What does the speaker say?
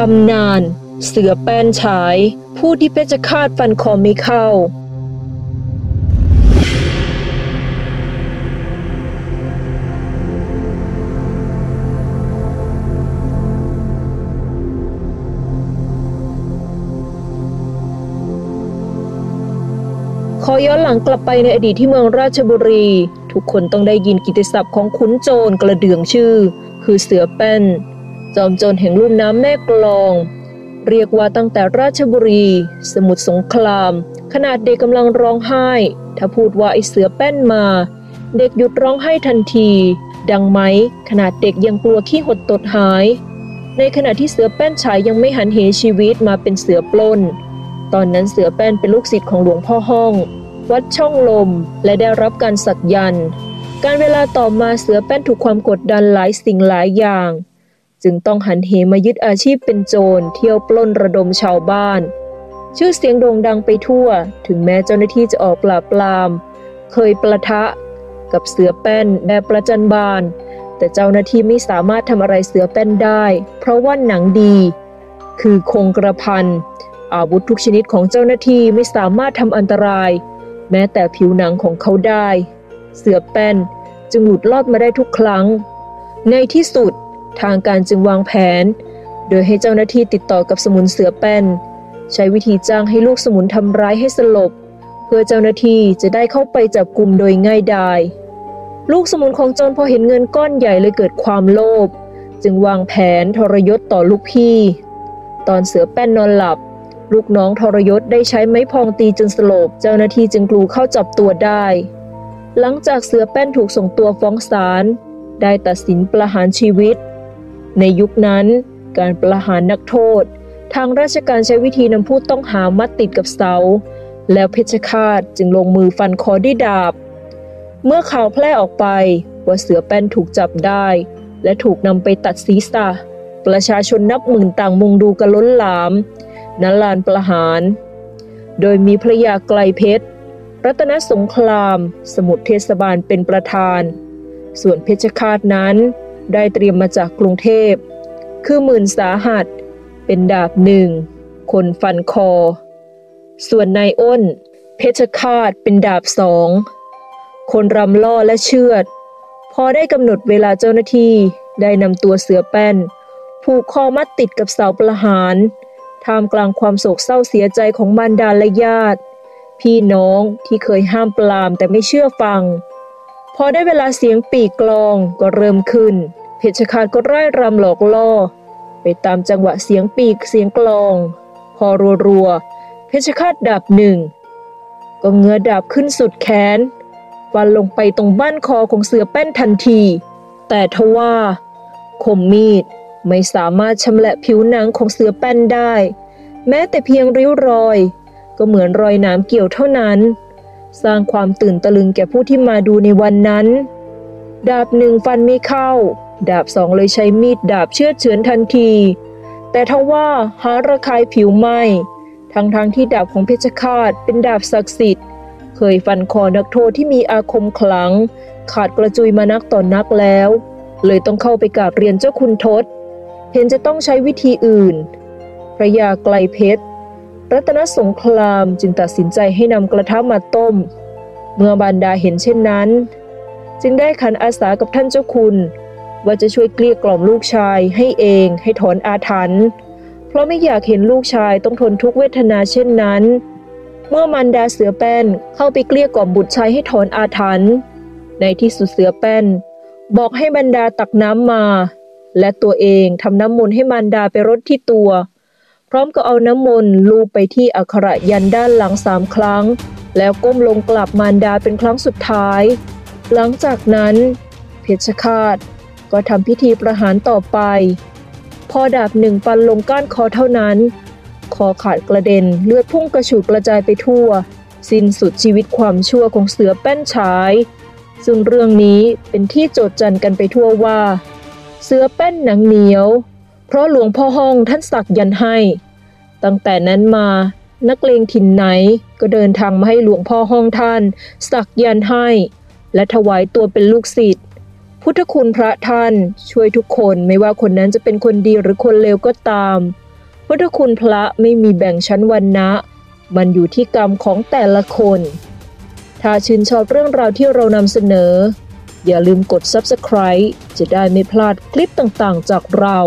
ตำนานเสือแป้นฉายผู้ที่เพชฌฆาตฟันคอไม่เข้าขอย้อนหลังกลับไปในอดีตที่เมืองราชบุรีทุกคนต้องได้ยินกิตติศัพท์ของขุนโจรกระเดื่องชื่อคือเสือแป้นจอมโจรแห่งลุ่มน้ำแม่กลองเรียกว่าตั้งแต่ราชบุรีสมุทรสงครามขนาดเด็กกำลังร้องไห้ถ้าพูดว่าไอ้เสือแป้นมาเด็กหยุดร้องไห้ทันทีดังไหมขนาดเด็กยังกลัวขี้หดตดหายในขณะที่เสือแป้นฉายยังไม่หันเหชีวิตมาเป็นเสือปล้นตอนนั้นเสือแป้นเป็นลูกศิษย์ของหลวงพ่อห้องวัดช่องลมและได้รับการสักยันต์การเวลาต่อมาเสือแป้นถูกความกดดันหลายสิ่งหลายอย่างจึงต้องหันเหมายึดอาชีพเป็นโจรเที่ยวปล้นระดมชาวบ้านชื่อเสียงโด่งดังไปทั่วถึงแม้เจ้าหน้าที่จะออกปราบปรามเคยปะทะกับเสือแป้นแบบประจันบานแต่เจ้าหน้าที่ไม่สามารถทำอะไรเสือแป้นได้เพราะว่าหนังดีคือคงกระพันอาวุธทุกชนิดของเจ้าหน้าที่ไม่สามารถทำอันตรายแม้แต่ผิวหนังของเขาได้เสือแป้นจึงหลุดรอดมาได้ทุกครั้งในที่สุดทางการจึงวางแผนโดยให้เจ้าหน้าที่ติดต่อกับสมุนเสือแป้นใช้วิธีจ้างให้ลูกสมุนทำร้ายให้สลบเพื่อเจ้าหน้าที่จะได้เข้าไปจับกุมโดยง่ายดายลูกสมุนของโจรพอเห็นเงินก้อนใหญ่เลยเกิดความโลภจึงวางแผนทรยศต่อลูกพี่ตอนเสือแป้นนอนหลับลูกน้องทรยศได้ใช้ไม้พองตีจนสลบเจ้าหน้าที่จึงกลูเข้าจับตัวได้หลังจากเสือแป้นถูกส่งตัวฟ้องศาลได้ตัดสินประหารชีวิตในยุคนั้นการประหารนักโทษทางราชการใช้วิธีนำผู้ต้องหามัดติดกับเสาแล้วเพชฌฆาตจึงลงมือฟันคอด้วยดาบเมื่อข่าวแพร่ออกไปว่าเสือแป้นถูกจับได้และถูกนำไปตัดศีรษะประชาชนนับหมื่นต่างมุงดูกันล้นหลามณลานประหารโดยมีพระยาไกลเพชรรัตนสงครามสมุทรเทศบาลเป็นประธานส่วนเพชฌฆาตนั้นได้เตรียมมาจากกรุงเทพคือหมื่นสาหัสเป็นดาบหนึ่งคนฟันคอส่วนนายอ้นเพชฌฆาตเป็นดาบสองคนรำล่อและเชือดพอได้กำหนดเวลาเจ้าหน้าที่ได้นำตัวเสือแป้นผูกคอมัดติดกับเสาประหารท่ามกลางความโศกเศร้าเสียใจของมารดาและญาติพี่น้องที่เคยห้ามปรามแต่ไม่เชื่อฟังพอได้เวลาเสียงปีกกลองก็เริ่มขึ้นเพชฌฆาตก็ร่ายรำหลอกล่อไปตามจังหวะเสียงปีกเสียงกลองพอรัวๆเพชฌฆาตดาบหนึ่งก็เงื้อดาบขึ้นสุดแขนฟันลงไปตรงบั้นคอของเสือแป้นทันทีแต่ทว่าคมมีดไม่สามารถชำแหละผิวหนังของเสือแป้นได้แม้แต่เพียงริ้วรอยก็เหมือนรอยน้ำเกี่ยวเท่านั้นสร้างความตื่นตะลึงแก่ผู้ที่มาดูในวันนั้นดาบหนึ่งฟันไม่เข้าดาบสองเลยใช้มีดดาบเชือดเฉือนทันทีแต่ทว่าหาระคายผิวไหม้ทั้งที่ดาบของเพชฌฆาตเป็นดาบศักดิ์สิทธิ์เคยฟันคอนักโทษที่มีอาคมขลังขาดกระจุยมานักต่อนักแล้วเลยต้องเข้าไปกราบเรียนเจ้าคุณทศเห็นจะต้องใช้วิธีอื่นพระยาไกลเพชรรัตนสงครามจึงตัดสินใจให้นำกระทะมาต้มเมื่อบรรดาเห็นเช่นนั้นจึงได้ขันอาสากับท่านเจ้าคุณว่าจะช่วยเกลี้ยกล่อมลูกชายให้ถอนอาถรรพ์เพราะไม่อยากเห็นลูกชายต้องทนทุกข์เวทนาเช่นนั้นเมื่อมารดาเสือแป้นเข้าไปเกลี้ยกล่อมบุตรชายให้ถอนอาถรรพ์ในที่สุดเสือแป้นบอกให้บรรดาตักน้ำมาและตัวเองทำน้ำมนต์ให้มารดาไปรดที่ตัวพร้อมกับเอาน้ำมนต์ลูบไปที่อักขระยันต์ด้านหลัง3 ครั้งแล้วก้มลงกราบมารดาเป็นครั้งสุดท้ายหลังจากนั้นเพชฌฆาตก็ทำพิธีประหารต่อไปพอดาบหนึ่งฟันลงก้านคอเท่านั้นคอขาดกระเด็นเลือดพุ่งกระฉูดกระจายไปทั่วสิ้นสุดชีวิตความชั่วของเสือแป้นฉายซึ่งเรื่องนี้เป็นที่โจษจันกันไปทั่วว่าเสือแป้นหนังเหนียวเพราะหลวงพ่อห้องท่านสักยันต์ให้ตั้งแต่นั้นมานักเลงถิ่นไหนก็เดินทางมาให้หลวงพ่อห้องท่านสักยันต์ให้และถวายตัวเป็นลูกศิษย์พุทธคุณพระท่านช่วยทุกคนไม่ว่าคนนั้นจะเป็นคนดีหรือคนเลวก็ตาม พุทธคุณพระไม่มีแบ่งชั้นวรรณะมันอยู่ที่กรรมของแต่ละคนถ้าชื่นชอบเรื่องราวที่เรานำเสนออย่าลืมกด Subscribe จะได้ไม่พลาดคลิปต่างๆจากเรา